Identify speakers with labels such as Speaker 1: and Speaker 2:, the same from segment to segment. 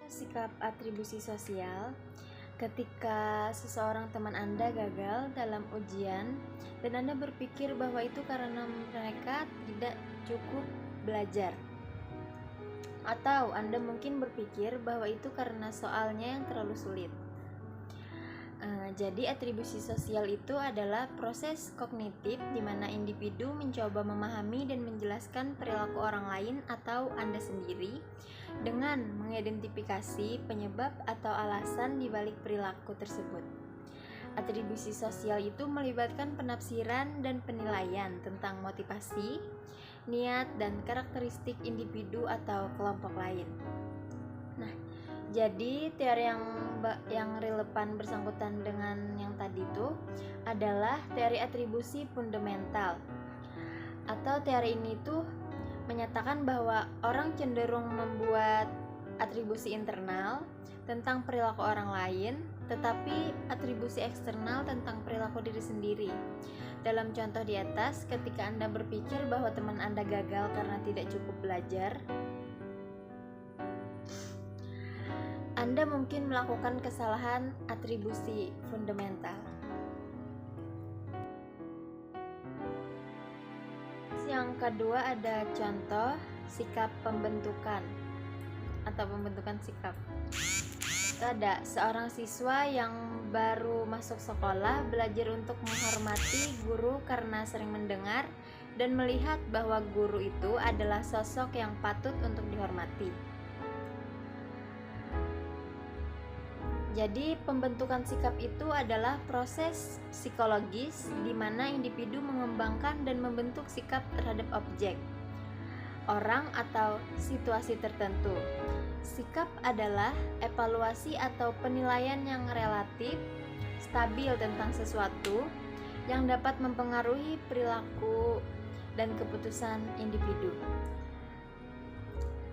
Speaker 1: Sikap atribusi sosial ketika seseorang teman Anda gagal dalam ujian dan Anda berpikir bahwa itu karena mereka tidak cukup belajar, atau Anda mungkin berpikir bahwa itu karena soalnya yang terlalu sulit. Jadi atribusi sosial itu adalah proses kognitif di mana individu mencoba memahami dan menjelaskan perilaku orang lain atau Anda sendiri dengan mengidentifikasi penyebab atau alasan di balik perilaku tersebut. Atribusi sosial itu melibatkan penafsiran dan penilaian tentang motivasi, niat, dan karakteristik individu atau kelompok lain. Nah, jadi teori yang relevan bersangkutan dengan yang tadi itu adalah teori atribusi fundamental. Atau teori ini tuh menyatakan bahwa orang cenderung membuat atribusi internal tentang perilaku orang lain, tetapi atribusi eksternal tentang perilaku diri sendiri. Dalam contoh di atas, ketika Anda berpikir bahwa teman Anda gagal karena tidak cukup belajar, Anda mungkin melakukan kesalahan atribusi fundamental. Yang kedua ada contoh sikap pembentukan atau pembentukan sikap. Itu ada seorang siswa yang baru masuk sekolah belajar untuk menghormati guru karena sering mendengar dan melihat bahwa guru itu adalah sosok yang patut untuk dihormati. Jadi pembentukan sikap itu adalah proses psikologis di mana individu mengembangkan dan membentuk sikap terhadap objek, orang atau situasi tertentu. Sikap adalah evaluasi atau penilaian yang relatif stabil tentang sesuatu yang dapat mempengaruhi perilaku dan keputusan individu.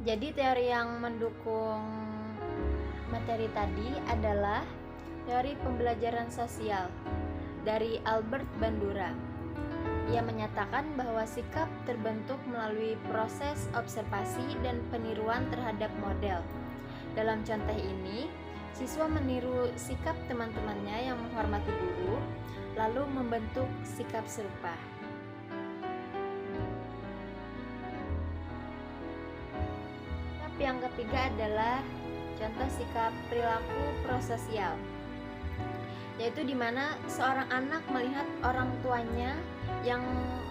Speaker 1: Jadi teori yang mendukung materi tadi adalah teori pembelajaran sosial dari Albert Bandura. Ia menyatakan bahwa sikap terbentuk melalui proses observasi dan peniruan terhadap model. Dalam contoh ini, siswa meniru sikap teman-temannya yang menghormati guru, lalu membentuk sikap serupa. Sikap yang ketiga adalah contoh sikap perilaku prososial, yaitu di mana seorang anak melihat orang tuanya yang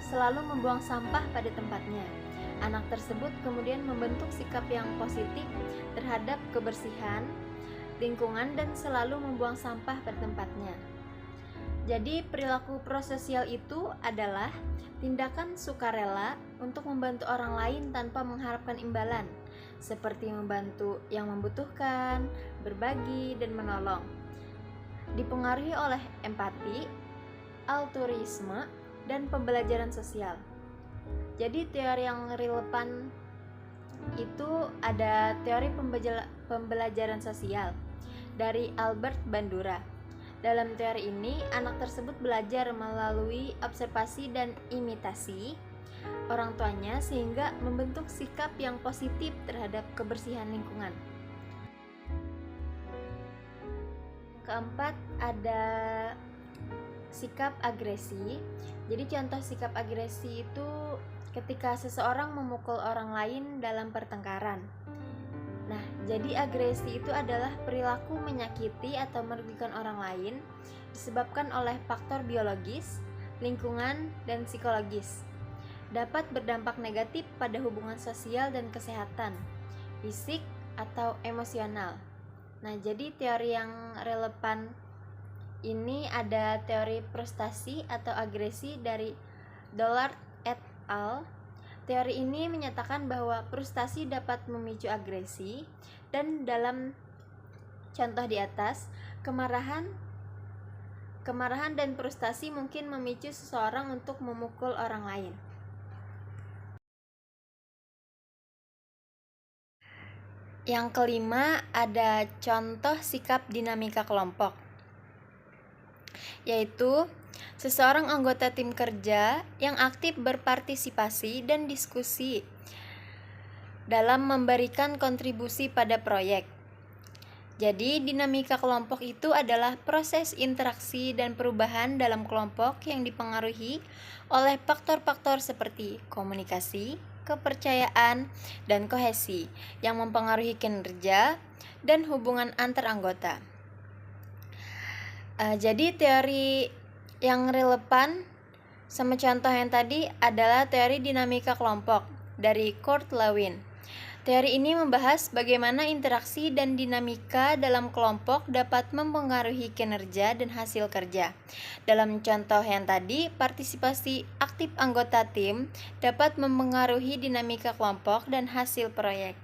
Speaker 1: selalu membuang sampah pada tempatnya. Anak tersebut kemudian membentuk sikap yang positif terhadap kebersihan lingkungan dan selalu membuang sampah pada tempatnya. Jadi perilaku prososial itu adalah tindakan sukarela untuk membantu orang lain tanpa mengharapkan imbalan, seperti membantu yang membutuhkan, berbagi, dan menolong. Dipengaruhi oleh empati, altruisme, dan pembelajaran sosial. Jadi teori yang relevan itu ada teori pembelajaran sosial dari Albert Bandura. Dalam teori ini, anak tersebut belajar melalui observasi dan imitasi orang tuanya sehingga membentuk sikap yang positif terhadap kebersihan lingkungan. Keempat, ada sikap agresi. Jadi contoh sikap agresi itu ketika seseorang memukul orang lain dalam pertengkaran. Nah, jadi agresi itu adalah perilaku menyakiti atau merugikan orang lain disebabkan oleh faktor biologis, lingkungan, dan psikologis. Dapat berdampak negatif pada hubungan sosial dan kesehatan, fisik atau emosional. Nah, jadi teori yang relevan ini ada teori frustasi atau agresi dari Dollard et al. Teori ini menyatakan bahwa frustasi dapat memicu agresi, dan dalam contoh di atas, kemarahan dan frustasi mungkin memicu seseorang untuk memukul orang lain. Yang kelima, ada contoh sikap dinamika kelompok, yaitu seseorang anggota tim kerja yang aktif berpartisipasi dan diskusi dalam memberikan kontribusi pada proyek. Jadi, dinamika kelompok itu adalah proses interaksi dan perubahan dalam kelompok yang dipengaruhi oleh faktor-faktor seperti komunikasi, kepercayaan, dan kohesi yang mempengaruhi kinerja dan hubungan antar anggota. Jadi, teori yang relevan sama contoh yang tadi adalah teori dinamika kelompok dari Kurt Lewin. Teori ini membahas bagaimana interaksi dan dinamika dalam kelompok dapat mempengaruhi kinerja dan hasil kerja. Dalam contoh yang tadi, partisipasi aktif anggota tim dapat mempengaruhi dinamika kelompok dan hasil proyek.